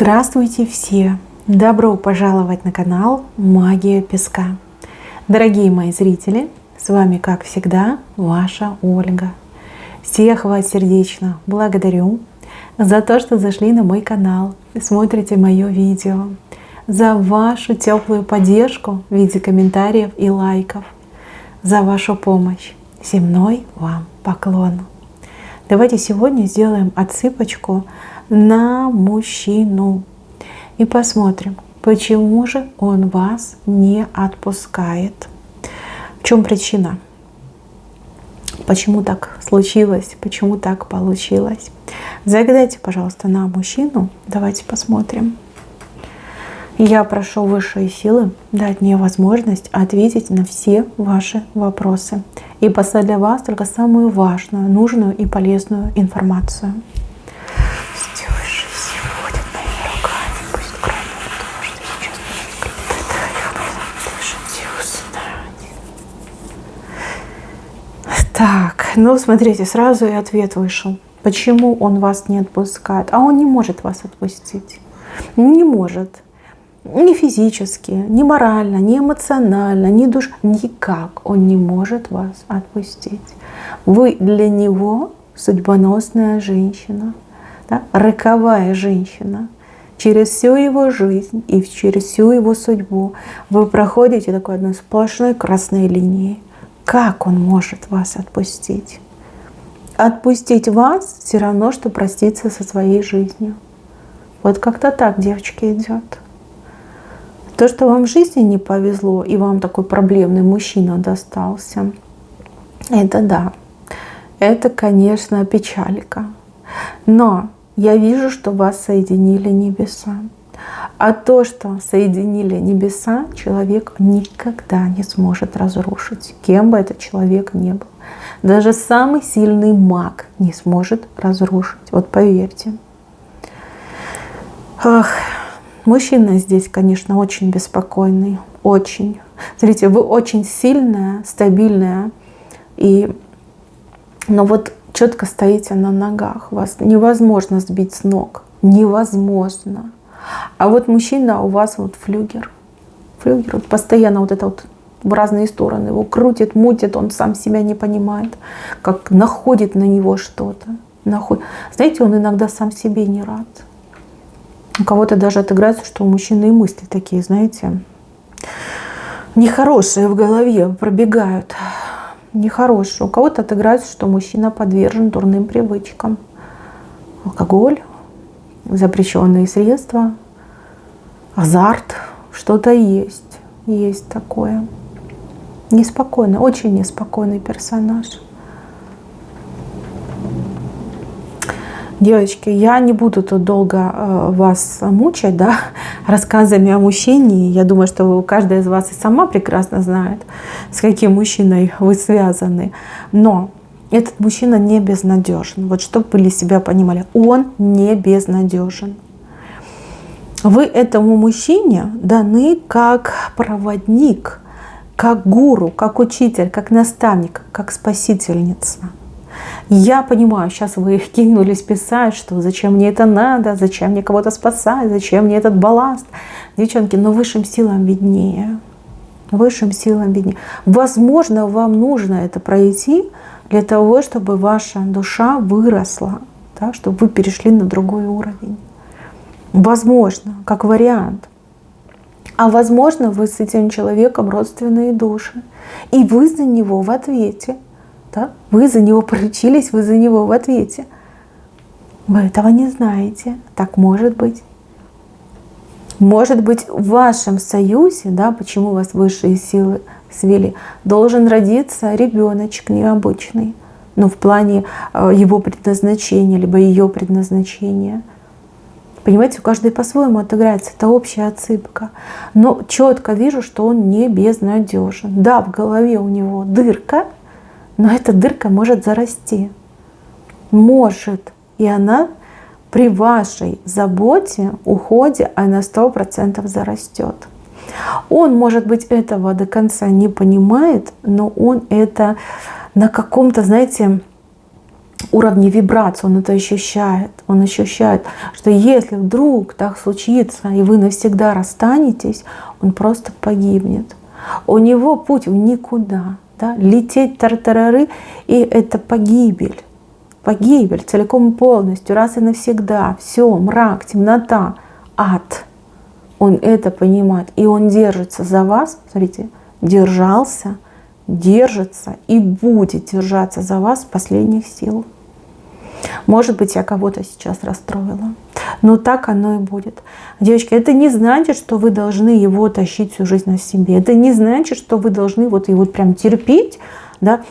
Здравствуйте все! Добро пожаловать на канал Магия Песка. Дорогие мои зрители, с вами как всегда ваша Ольга. Всех вас сердечно благодарю за то, что зашли на мой канал и смотрите мое видео, за вашу теплую поддержку в виде комментариев и лайков, за вашу помощь. Земной вам поклон. Давайте сегодня сделаем отсыпочку на мужчину и посмотрим, почему же он вас не отпускает. В чем причина? Почему так случилось? Почему так получилось? Загадайте, пожалуйста, на мужчину. Давайте посмотрим. Я прошу высшие силы дать мне возможность ответить на все ваши вопросы и послать для вас только самую важную, нужную и полезную информацию. Так, ну смотрите, сразу и ответ вышел. Почему он вас не отпускает? А он не может вас отпустить. Не может. Ни физически, ни морально, ни эмоционально, ни душ. Никак он не может вас отпустить. Вы для него судьбоносная женщина, да? Роковая женщина. Через всю его жизнь и через всю его судьбу вы проходите такой одной сплошной красной линией. Как он может вас отпустить? Отпустить вас все равно, что проститься со своей жизнью. Вот как-то так, девочки, идет. То, что вам в жизни не повезло, и вам такой проблемный мужчина достался, это да. Это, конечно, печалька. Но я вижу, что вас соединили небеса. А то, что соединили небеса, человек никогда не сможет разрушить, кем бы этот человек ни был. Даже самый сильный маг не сможет разрушить. Вот поверьте. Ах, мужчина здесь, конечно, очень беспокойный. Очень. Смотрите, вы очень сильная, стабильная. Но вот четко стоите на ногах. Вас невозможно сбить с ног. Невозможно. А вот мужчина у вас вот флюгер. Флюгер вот постоянно вот это вот в разные стороны его крутит, мутит, он сам себя не понимает, как находит на него что-то. Знаете, он иногда сам себе не рад. У кого-то даже отыграется, что у мужчины и мысли такие, знаете, нехорошие в голове пробегают. Нехорошие. У кого-то отыграется, что мужчина подвержен дурным привычкам. Алкоголь, запрещенные средства, азарт, что-то есть. Есть такое. Неспокойный, очень неспокойный персонаж. Девочки, я не буду тут долго вас мучать, да, рассказами о мужчине. Я думаю, что каждая из вас и сама прекрасно знает, с каким мужчиной вы связаны. Но этот мужчина не безнадежен. Вот чтобы вы для себя понимали, он не безнадежен. Вы этому мужчине даны как проводник, как гуру, как учитель, как наставник, как спасительница. Я понимаю, сейчас вы кинулись писать, что зачем мне это надо, зачем мне кого-то спасать, зачем мне этот балласт. Девчонки, но высшим силам виднее. Высшим силам виднее. Возможно, вам нужно это пройти для того, чтобы ваша душа выросла, да, чтобы вы перешли на другой уровень. Возможно, как вариант. А возможно, вы с этим человеком родственные души. И вы за него в ответе. Да? Вы за него поручились, вы за него в ответе. Вы этого не знаете. Так может быть. Может быть, в вашем союзе, да, почему вас высшие силы свели, должен родиться ребеночек необычный. Но в плане его предназначения, либо ее предназначения. Понимаете, у каждой по-своему отыграется. Это общая отсыпка. Но четко вижу, что он не безнадежен. Да, в голове у него дырка, но эта дырка может зарасти. Может. И она при вашей заботе, уходе, она 100% зарастет. Он, может быть, этого до конца не понимает, но он это на каком-то, знаете, уровне вибрации, он это ощущает. Он ощущает, что если вдруг так случится, и вы навсегда расстанетесь, он просто погибнет. У него путь в никуда. Да? Лететь тартарары, и это погибель. Погибель целиком и полностью, раз и навсегда. Все, мрак, темнота, ад. Он это понимает. И он держится за вас. Смотрите, держался, держится и будет держаться за вас с последних сил. Может быть, я кого-то сейчас расстроила. Но так оно и будет. Девочки, это не значит, что вы должны его тащить всю жизнь на себе. Это не значит, что вы должны вот его прям терпеть, да,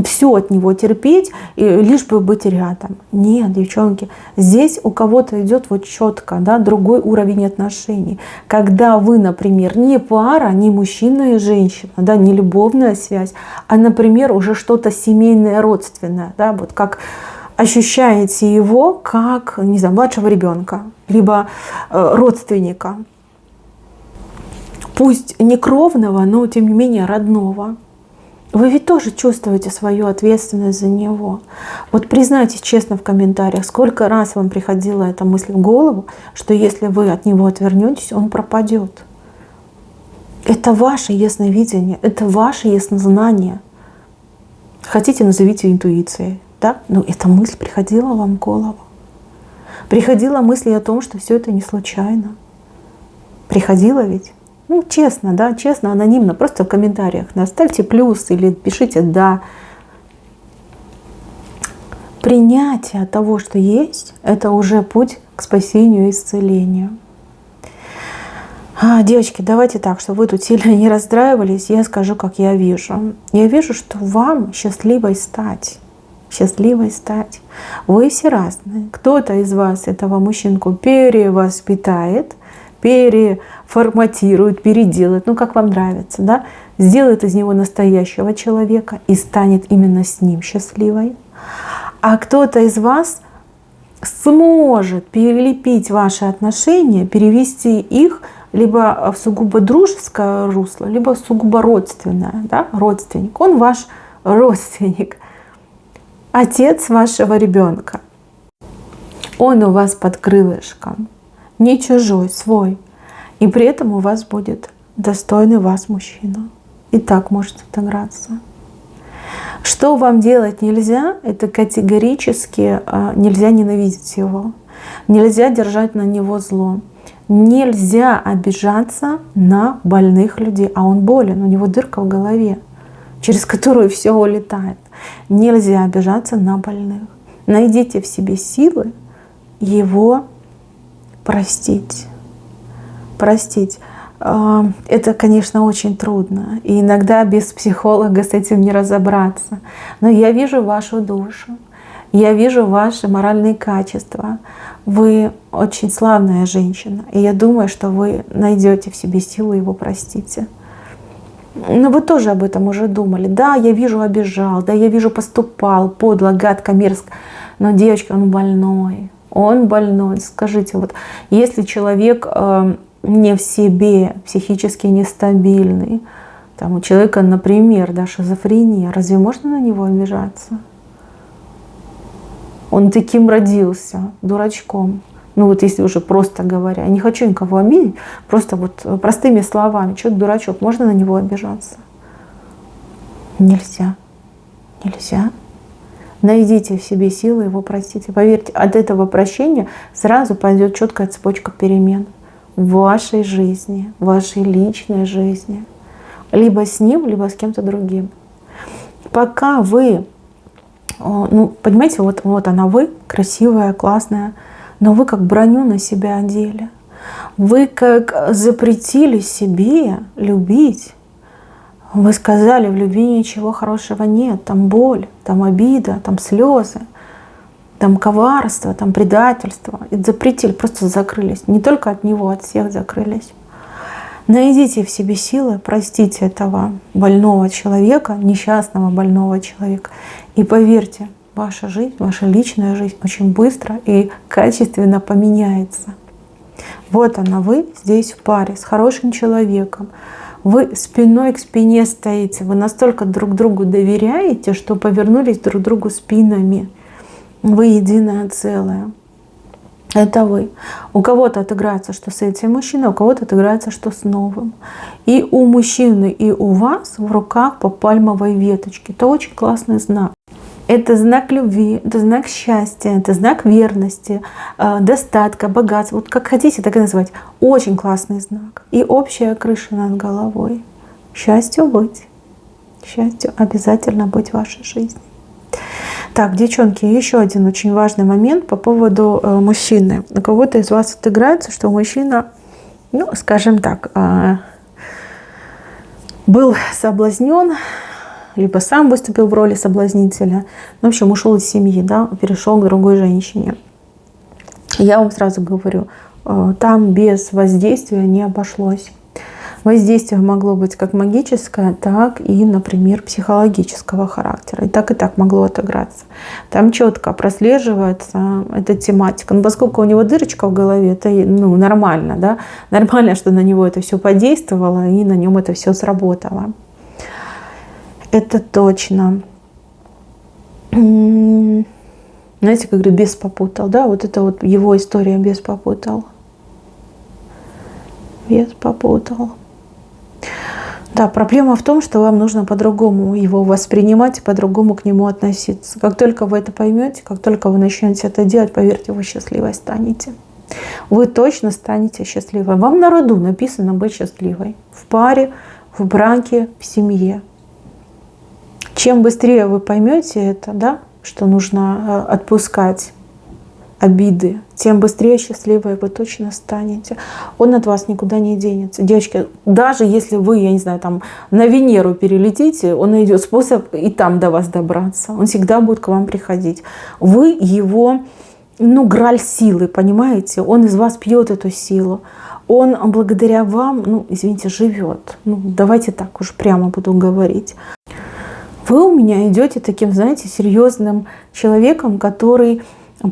все от него терпеть, и лишь бы быть рядом. Нет, девчонки, здесь у кого-то идет вот четко, да, другой уровень отношений. Когда вы, например, не пара, не мужчина и женщина, да, не любовная связь, а, например, уже что-то семейное, родственное, да, вот как ощущаете его как, не знаю, младшего ребенка, либо родственника. Пусть не кровного, но тем не менее родного. Вы ведь тоже чувствуете свою ответственность за него. Вот признайтесь честно в комментариях, сколько раз вам приходила эта мысль в голову, что если вы от него отвернетесь, он пропадет. Это ваше ясновидение, это ваше яснознание. Хотите, назовите интуицией. Да? Но эта мысль приходила вам в голову. Приходила мысль о том, что все это не случайно. Приходила ведь? Ну, честно, да, честно, анонимно, просто в комментариях наставьте плюс или пишите «да». Принятие того, что есть, это уже путь к спасению и исцелению. Девочки, давайте так, чтобы вы тут сильно не расстраивались, я скажу, как я вижу. Я вижу, что вам счастливой стать. Счастливой стать. Вы все разные. Кто-то из вас этого мужчинку перевоспитает, переформатирует, переделает, ну как вам нравится, да? Сделает из него настоящего человека и станет именно с ним счастливой. А кто-то из вас сможет перелепить ваши отношения, перевести их либо в сугубо дружеское русло, либо в сугубо родственное, да? Родственник. Он ваш родственник. Отец вашего ребенка. Он у вас под крылышком. Не чужой, свой. И при этом у вас будет достойный вас мужчина. И так можете отыграться. Что вам делать нельзя, это категорически нельзя ненавидеть его. Нельзя держать на него зло. Нельзя обижаться на больных людей. А он болен, у него дырка в голове, через которую все улетает. Нельзя обижаться на больных. Найдите в себе силы его простить. Простить. Это, конечно, очень трудно. И иногда без психолога с этим не разобраться. Но я вижу вашу душу. Я вижу ваши моральные качества. Вы очень славная женщина. И я думаю, что вы найдете в себе силу его простить. Но вы тоже об этом уже думали. Да, я вижу, обижал, да, я вижу, поступал подло, гадко, мерзко. Но, девочки, он больной. Он больной. Скажите, вот если человек не в себе, психически нестабильный, там у человека, например, да, шизофрения, разве можно на него обижаться? Он таким родился, дурачком. Ну вот если уже просто говоря, я не хочу никого обидеть, просто вот простыми словами, человек дурачок, можно на него обижаться? Нельзя. Нельзя. Найдите в себе силы его простить. И поверьте, от этого прощения сразу пойдет четкая цепочка перемен в вашей жизни, в вашей личной жизни. Либо с ним, либо с кем-то другим. Пока вы, ну, понимаете, вот она вы, красивая, классная, но вы как броню на себя одели. Вы как запретили себе любить. Вы сказали, в любви ничего хорошего нет. Там боль, там обида, там слезы, там коварство, там предательство. И запретили, просто закрылись. Не только от него, от всех закрылись. Найдите в себе силы, простите этого больного человека, несчастного больного человека. И поверьте, ваша жизнь, ваша личная жизнь очень быстро и качественно поменяется. Вот она, вы здесь в паре с хорошим человеком. Вы спиной к спине стоите. Вы настолько друг другу доверяете, что повернулись друг к другу спинами. Вы единое целое. Это вы. У кого-то отыграется, что с этим мужчиной, у кого-то отыграется, что с новым. И у мужчины, и у вас в руках по пальмовой веточке. Это очень классный знак. Это знак любви, это знак счастья, это знак верности, достатка, богатства. Вот как хотите, так и называть. Очень классный знак. И общая крыша над головой. Счастью быть. Счастью обязательно быть в вашей жизни. Так, девчонки, еще один очень важный момент по поводу мужчины. У кого-то из вас отыграется, что мужчина, ну, скажем так, был соблазнен, либо сам выступил в роли соблазнителя. В общем, ушел из семьи, да, перешел к другой женщине. Я вам сразу говорю, там без воздействия не обошлось. Воздействие могло быть как магическое, так и, например, психологического характера. И так могло отыграться. Там четко прослеживается эта тематика. Но поскольку у него дырочка в голове, это нормально, да? Нормально, что на него это все подействовало и на нем это все сработало. Это точно. Знаете, как говорит, бес попутал, да? Вот это вот его история, бес попутал. Бес попутал. Да, проблема в том, что вам нужно по-другому его воспринимать и по-другому к нему относиться. Как только вы это поймете, как только вы начнете это делать, поверьте, вы счастливой станете. Вы точно станете счастливой. Вам на роду написано быть счастливой. В паре, в браке, в семье. Чем быстрее вы поймете это, да, что нужно отпускать обиды, тем быстрее счастливой вы точно станете. Он от вас никуда не денется. Девочки, даже если вы, я не знаю, там на Венеру перелетите, он найдет способ и там до вас добраться. Он всегда будет к вам приходить. Вы его, граль силы, понимаете? Он из вас пьет эту силу. Он благодаря вам, извините, живет. Давайте так уж прямо буду говорить. Вы у меня идете таким, знаете, серьезным человеком, который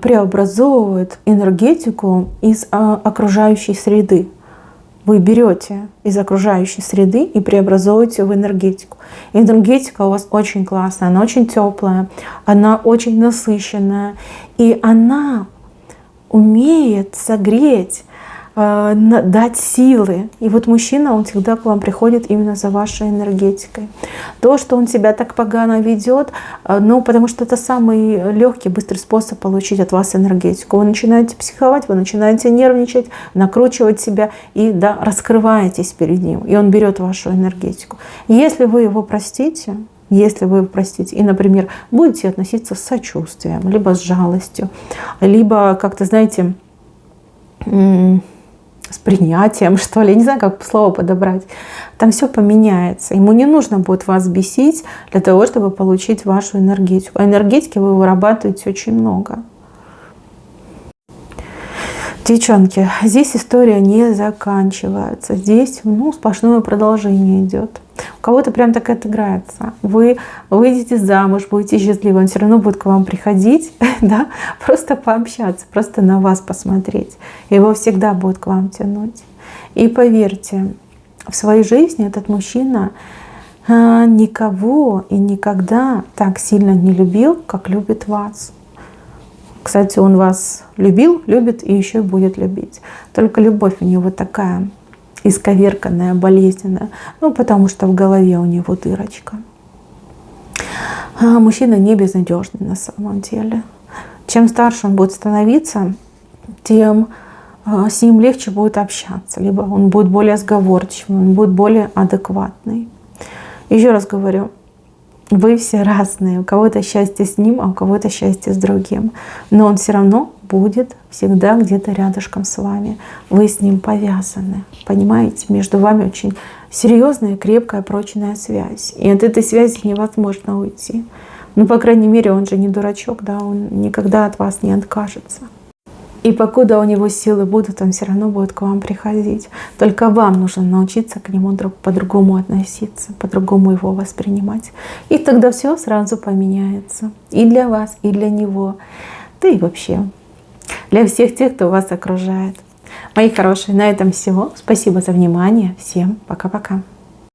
преобразовывает энергетику из окружающей среды. Вы берете из окружающей среды и преобразовываете в энергетику. Энергетика у вас очень классная, она очень теплая, она очень насыщенная. И она умеет согреть, дать силы. И вот мужчина, он всегда к вам приходит именно за вашей энергетикой. То, что он себя так погано ведет, потому что это самый легкий, быстрый способ получить от вас энергетику. Вы начинаете психовать, вы начинаете нервничать, накручивать себя и раскрываетесь перед ним. И он берет вашу энергетику. Если вы его простите, и, например, будете относиться с сочувствием, либо с жалостью, либо как-то, знаете, с принятием, что ли, не знаю, как слово подобрать, там все поменяется. Ему не нужно будет вас бесить для того, чтобы получить вашу энергетику. А энергетики вы вырабатываете очень много. Девчонки, здесь история не заканчивается. Здесь сплошное продолжение идет. У кого-то прям так отыграется. Вы выйдете замуж, будете счастливы, он все равно будет к вам приходить, да, просто пообщаться, просто на вас посмотреть. Его всегда будет к вам тянуть. И поверьте, в своей жизни этот мужчина никого и никогда так сильно не любил, как любит вас. Кстати, он вас любил, любит и еще и будет любить. Только любовь у него такая исковерканная, болезненная, потому что в голове у него дырочка. Мужчина не безнадежный на самом деле. Чем старше он будет становиться, тем с ним легче будет общаться. Либо он будет более сговорчивый, он будет более адекватный. Еще раз говорю, вы все разные. У кого-то счастье с ним, а у кого-то счастье с другим. Но он все равно будет всегда где-то рядышком с вами. Вы с ним повязаны. Понимаете? Между вами очень серьезная, крепкая, прочная связь. И от этой связи невозможно уйти. По крайней мере, он же не дурачок, да, он никогда от вас не откажется. И покуда у него силы будут, он все равно будет к вам приходить. Только вам нужно научиться к нему по-другому относиться, по-другому его воспринимать. И тогда все сразу поменяется. И для вас, и для него. Да и вообще для всех тех, кто вас окружает. Мои хорошие, на этом все. Спасибо за внимание. Всем пока-пока.